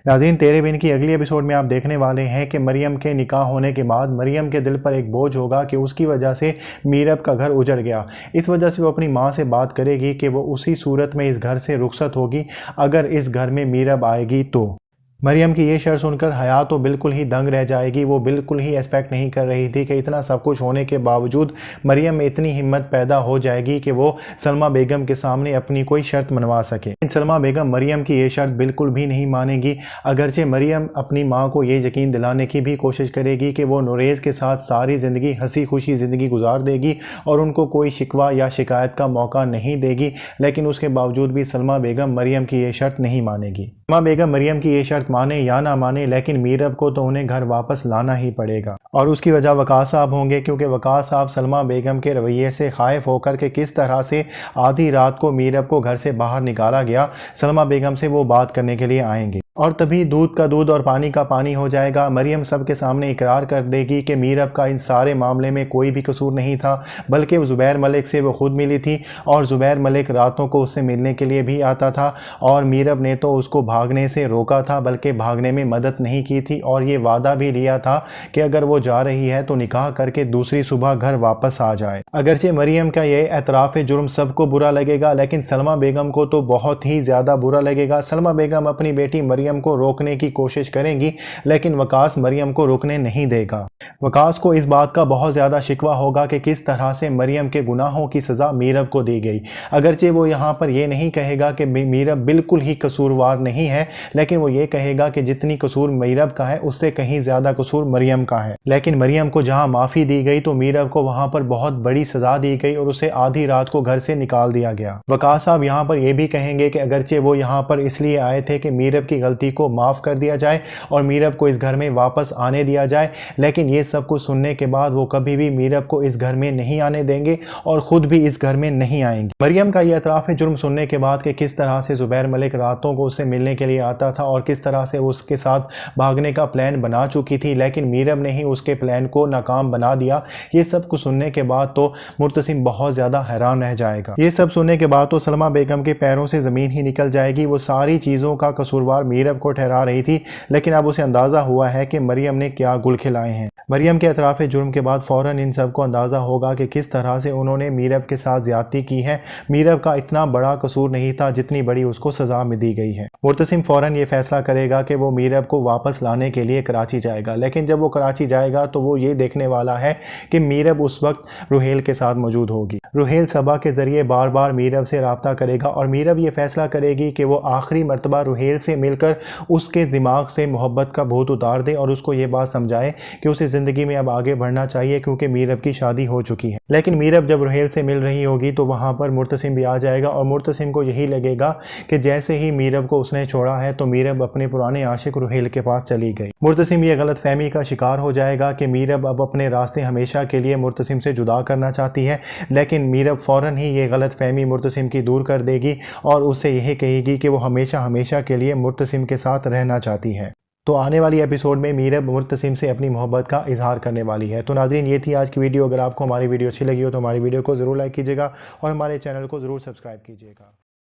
नाज़रीन, 13 की अगली एपिसोड में आप देखने वाले हैं कि मरियम के निकाह होने के बाद मरियम के दिल पर एक बोझ होगा कि उसकी वजह से मीरब का घर उजड़ गया। इस वजह से वो अपनी माँ से बात करेगी कि वो उसी सूरत में इस घर से रुखसत होगी अगर इस घर में मीरब आएगी तो। मरियम की ये शर्त सुनकर हया तो बिल्कुल ही दंग रह जाएगी। वो बिल्कुल ही एक्सपेक्ट नहीं कर रही थी कि इतना सब कुछ होने के बावजूद मरियम में इतनी हिम्मत पैदा हो जाएगी कि वो सलमा बेगम के सामने अपनी कोई शर्त मनवा सके। सलमा बेगम मरियम की ये शर्त बिल्कुल भी नहीं मानेगी। अगरचे मरियम अपनी माँ को ये यकीन दिलाने की भी कोशिश करेगी कि वो नुरेज़ के साथ सारी ज़िंदगी हंसी खुशी ज़िंदगी गुजार देगी और उनको कोई शिकवा या शिकायत का मौका नहीं देगी, लेकिन उसके बावजूद भी सलमा बेगम मरियम की ये शर्त नहीं मानेगी। सलमा बेगम मरियम की ये शर्त माने या ना माने, लेकिन मीरब को तो उन्हें घर वापस लाना ही पड़ेगा। और उसकी वजह वकास साहब होंगे, क्योंकि वकास साहब सलमा बेगम के रवैये से खाइफ होकर के किस तरह से आधी रात को मीरब को घर से बाहर निकाला गया, सलमा बेगम से वो बात करने के लिए आएंगे। और तभी दूध का दूध और पानी का पानी हो जाएगा। मरियम सबके सामने इकरार कर देगी कि मीरब का इन सारे मामले में कोई भी कसूर नहीं था, बल्कि ज़ुबैर मलिक से वो खुद मिली थी और ज़ुबैर मलिक रातों को उससे मिलने के लिए भी आता था और मीरब ने तो उसको भागने से रोका था, बल्कि भागने में मदद नहीं की थी और ये वादा भी लिया था कि अगर वो जा रही है तो निकाह करके दूसरी सुबह घर वापस आ जाए। अगरचे मरियम का ये एतराफ़ जुर्म सबको बुरा लगेगा, लेकिन सलमा बेगम को तो बहुत ही ज़्यादा बुरा लगेगा। सलमा बेगम अपनी बेटी मरियम को रोकने की कोशिश करेंगी, लेकिन वकास मरियम को रोकने नहीं देगा। वकास को इस बात का बहुत ज़्यादा शिकवा होगा कि किस तरह से मरियम के गुनाहों की सज़ा मीरब को दी गई। अगरचे वो यहाँ पर ये नहीं कहेगा कि मीरब बिल्कुल ही कसूरवार नहीं है, लेकिन वो ये कहेगा कि जितनी कसूर मीरब का है उससे कहीं ज़्यादा कसूर मरियम का है। लेकिन मरियम को जहाँ माफ़ी दी गई तो मीरब को वहाँ पर बहुत बड़ी सज़ा दी गई और उसे आधी रात को घर से निकाल दिया गया। वकास साहब यहाँ पर यह भी कहेंगे कि अगरचे वो यहाँ पर इसलिए आए थे कि मीरब की गलती को माफ़ कर दिया जाए और मीरब को इस घर में वापस आने दिया जाए, लेकिन ये सब कुछ सुनने के बाद वो कभी भी मीरब को इस घर में नहीं आने देंगे और ख़ुद भी इस घर में नहीं आएंगे। मरियम का ये एतराफ़ जुर्म सुनने के बाद कि किस तरह से ज़ुबैर मलिक रातों को उससे मिलने के लिए आता था और किस तरह से उसके साथ भागने का प्लान बना चुकी थी, लेकिन मीरब ने ही उसके प्लान को नाकाम बना दिया, ये सब कुछ सुनने के बाद तो मुर्तसिम बहुत ज़्यादा हैरान रह जाएगा। ये सब सुनने के बाद तो सलमा बेगम के पैरों से ज़मीन ही निकल जाएगी। वो सारी चीज़ों का कसूरवार मीरब को ठहरा रही थी, लेकिन अब उसे अंदाज़ा हुआ है कि मरियम ने क्या गुल खिलाए हैं। मरियम के एतराफ़ जुर्म के बाद फ़ौरन इन सबको अंदाज़ा होगा कि किस तरह से उन्होंने मीरब के साथ ज़्यादती की है। मीरब का इतना बड़ा कसूर नहीं था जितनी बड़ी उसको सज़ा में दी गई है। मुर्तसिम फ़ौरन ये फैसला करेगा कि वो मीरब को वापस लाने के लिए कराची जाएगा, लेकिन जब वो कराची जाएगा तो वो ये देखने वाला है कि मीरब उस वक्त रुहेल के साथ मौजूद होगी। रुहेल सबा के ज़रिए बार बार मीरब से रब्ता करेगा और मीरब ये फैसला करेगी कि वो आखिरी मरतबा रुहेल से मिलकर उसके दिमाग से मोहब्बत का भूत उतार दे और उसको ये बात समझाए कि उसे ज़िंदगी में अब आगे बढ़ना चाहिए, क्योंकि मीरब की शादी हो चुकी है। लेकिन मीरब जब रुहेल से मिल रही होगी तो वहाँ पर मुर्तसिम भी आ जाएगा और मुर्तसिम को यही लगेगा कि जैसे ही मीरब को उसने छोड़ा है तो मीरब अपने पुराने आशिक रुहेल के पास चली गई। मुर्तसिम ये गलत फहमी का शिकार हो जाएगा कि मीरब अब अपने रास्ते हमेशा के लिए मुर्तसिम से जुदा करना चाहती है, लेकिन मीरब फ़ौरन ही ये गलत फहमी मुर्तसिम की दूर कर देगी और उससे यही कहेगी कि वो हमेशा हमेशा के लिए मुर्तसिम के साथ रहना चाहती है। तो आने वाली एपिसोड में मीरब मुर्तसिम से अपनी मोहब्बत का इजहार करने वाली है। तो नाज़रीन, ये थी आज की वीडियो। अगर आपको हमारी वीडियो अच्छी लगी हो तो हमारी वीडियो को ज़रूर लाइक कीजिएगा और हमारे चैनल को ज़रूर सब्सक्राइब कीजिएगा।